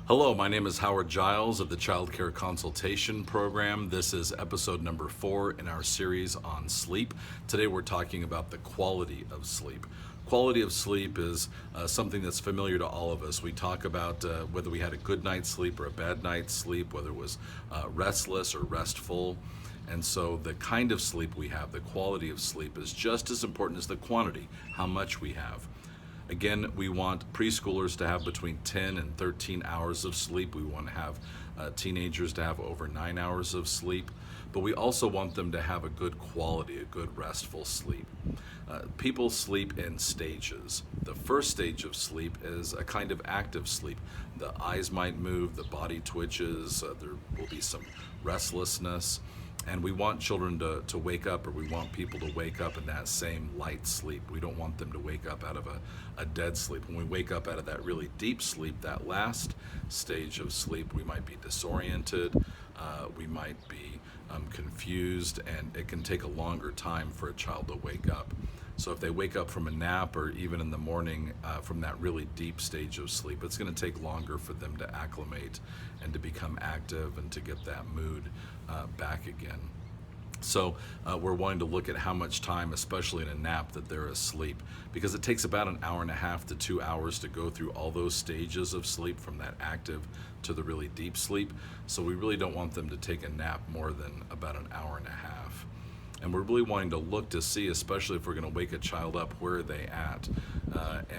Hello, my name is Howard Giles of the Child Care Consultation Program. This is episode number 4 in our series on sleep. Today we're talking about the quality of sleep. Quality of sleep is something that's familiar to all of us. We talk about whether we had a good night's sleep or a bad night's sleep, whether it was restless or restful. And so the kind of sleep we have, the quality of sleep, is just as important as the quantity, how much we have. Again, we want preschoolers to have between 10 and 13 hours of sleep. We want to have teenagers to have over 9 hours of sleep. But we also want them to have a good quality, a good restful sleep. People sleep in stages. The first stage of sleep is a kind of active sleep. The eyes might move, the body twitches, there will be some restlessness. And we want children to wake up, or we want people to wake up in that same light sleep. We don't want them to wake up out of a dead sleep. When we wake up out of that really deep sleep, that last stage of sleep, we might be disoriented, we might be confused, and it can take a longer time for a child to wake up. So if they wake up from a nap or even in the morning from that really deep stage of sleep, it's going to take longer for them to acclimate and to become active and to get that mood back again. So we're wanting to look at how much time, especially in a nap, that they're asleep, because it takes about an hour and a half to 2 hours to go through all those stages of sleep, from that active to the really deep sleep. So we really don't want them to take a nap more than about an hour and a half. And we're really wanting to look to see, especially if we're going to wake a child up, where are they at?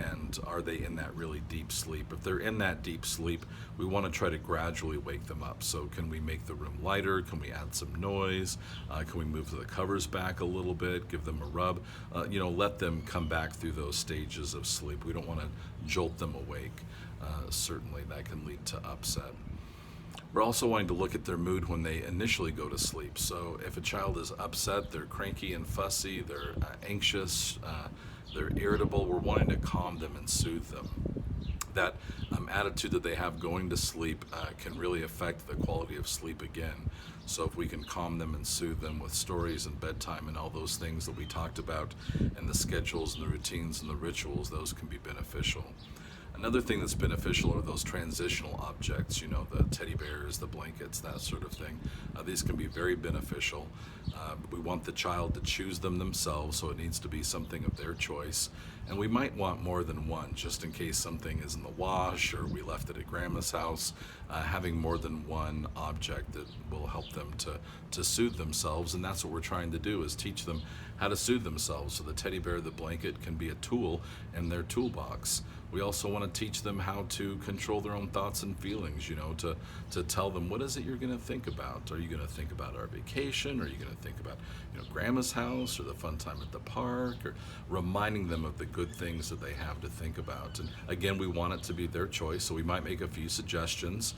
And are they in that really deep sleep? If they're in that deep sleep, we want to try to gradually wake them up. So can we make the room lighter? Can we add some noise? Can we move the covers back a little bit? Give them a rub? Let them come back through those stages of sleep. We don't want to jolt them awake. Certainly that can lead to upset. We're also wanting to look at their mood when they initially go to sleep. So if a child is upset, they're cranky and fussy, they're anxious, they're irritable, we're wanting to calm them and soothe them. That attitude that they have going to sleep can really affect the quality of sleep again. So if we can calm them and soothe them with stories and bedtime and all those things that we talked about, and the schedules and the routines and the rituals, those can be beneficial. Another thing that's beneficial are those transitional objects, the teddy bears, the blankets, that sort of thing. These can be very beneficial. We want the child to choose them themselves, so it needs to be something of their choice. And we might want more than one, just in case something is in the wash or we left it at grandma's house. Having more than one object that will help them to soothe themselves, and that's what we're trying to do, is teach them how to soothe themselves. So the teddy bear, the blanket, can be a tool in their toolbox. We also want to teach them how to control their own thoughts and feelings, to tell them, what is it you're going to think about? Are you going to think about our vacation? Are you going to think about, grandma's house, or the fun time at the park, or reminding them of the good things that they have to think about? And again, we want it to be their choice, so we might make a few suggestions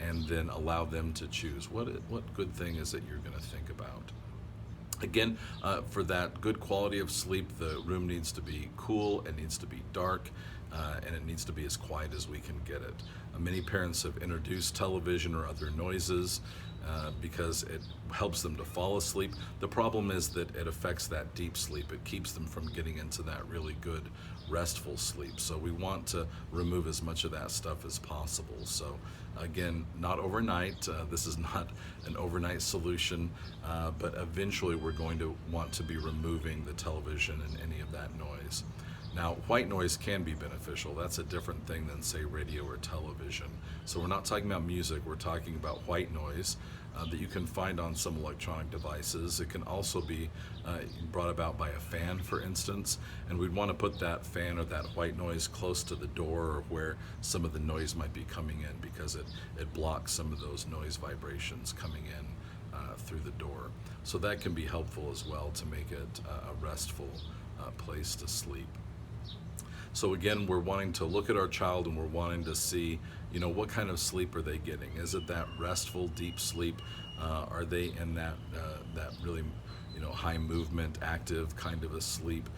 and then allow them to choose. What good thing is it you're going to think about? Again, for that good quality of sleep, the room needs to be cool, it needs to be dark, and it needs to be as quiet as we can get it. Many parents have introduced television or other noises because it helps them to fall asleep. The problem is that it affects that deep sleep. It keeps them from getting into that really good restful sleep. So we want to remove as much of that stuff as possible. So again, not overnight. This is not an overnight solution, but eventually we're going to want to be removing the television and any of that noise. Now, white noise can be beneficial. That's a different thing than, say, radio or television. So we're not talking about music, we're talking about white noise that you can find on some electronic devices. It can also be brought about by a fan, for instance, and we'd want to put that fan or that white noise close to the door, or where some of the noise might be coming in, because it blocks some of those noise vibrations coming in through the door. So that can be helpful as well to make it a restful place to sleep. So again, we're wanting to look at our child, and we're wanting to see, what kind of sleep are they getting? Is it that restful, deep sleep? Are they in that really, high movement, active kind of a sleep?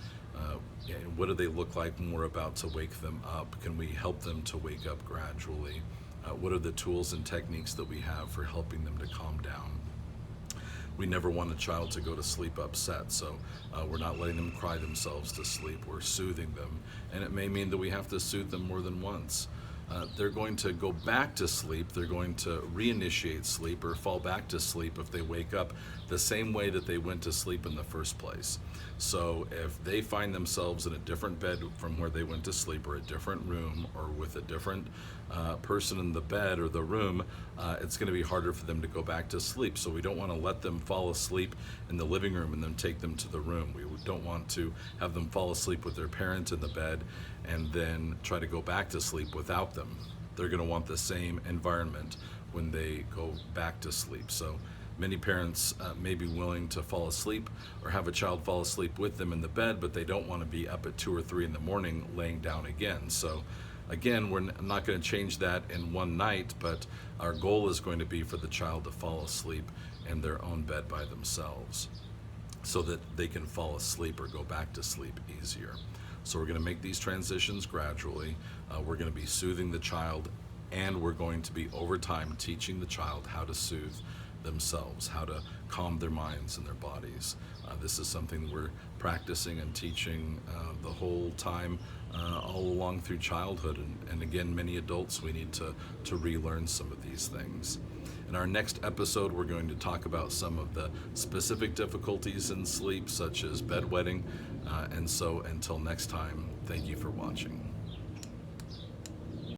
What do they look like when we're about to wake them up? Can we help them to wake up gradually? What are the tools and techniques that we have for helping them to calm down? We never want a child to go to sleep upset, so we're not letting them cry themselves to sleep. We're soothing them, and it may mean that we have to soothe them more than once. they're going to go back to sleep. They're going to reinitiate sleep or fall back to sleep if they wake up the same way that they went to sleep in the first place. So if they find themselves in a different bed from where they went to sleep, or a different room, or with a different person in the bed or the room, it's going to be harder for them to go back to sleep. So we don't want to let them fall asleep in the living room and then take them to the room. We don't want to have them fall asleep with their parent in the bed and then try to go back to sleep without them. They're going to want the same environment when they go back to sleep. So many parents may be willing to fall asleep or have a child fall asleep with them in the bed, but they don't want to be up at 2 or 3 in the morning laying down again. So again, we're not going to change that in one night, but our goal is going to be for the child to fall asleep in their own bed by themselves so that they can fall asleep or go back to sleep easier. So we're going to make these transitions gradually. We're going to be soothing the child, and we're going to be over time teaching the child how to soothe themselves, how to calm their minds and their bodies. This is something we're practicing and teaching the whole time, all along through childhood. And again, many adults, we need to relearn some of these things. In our next episode, we're going to talk about some of the specific difficulties in sleep, such as bedwetting. And so until next time, thank you for watching.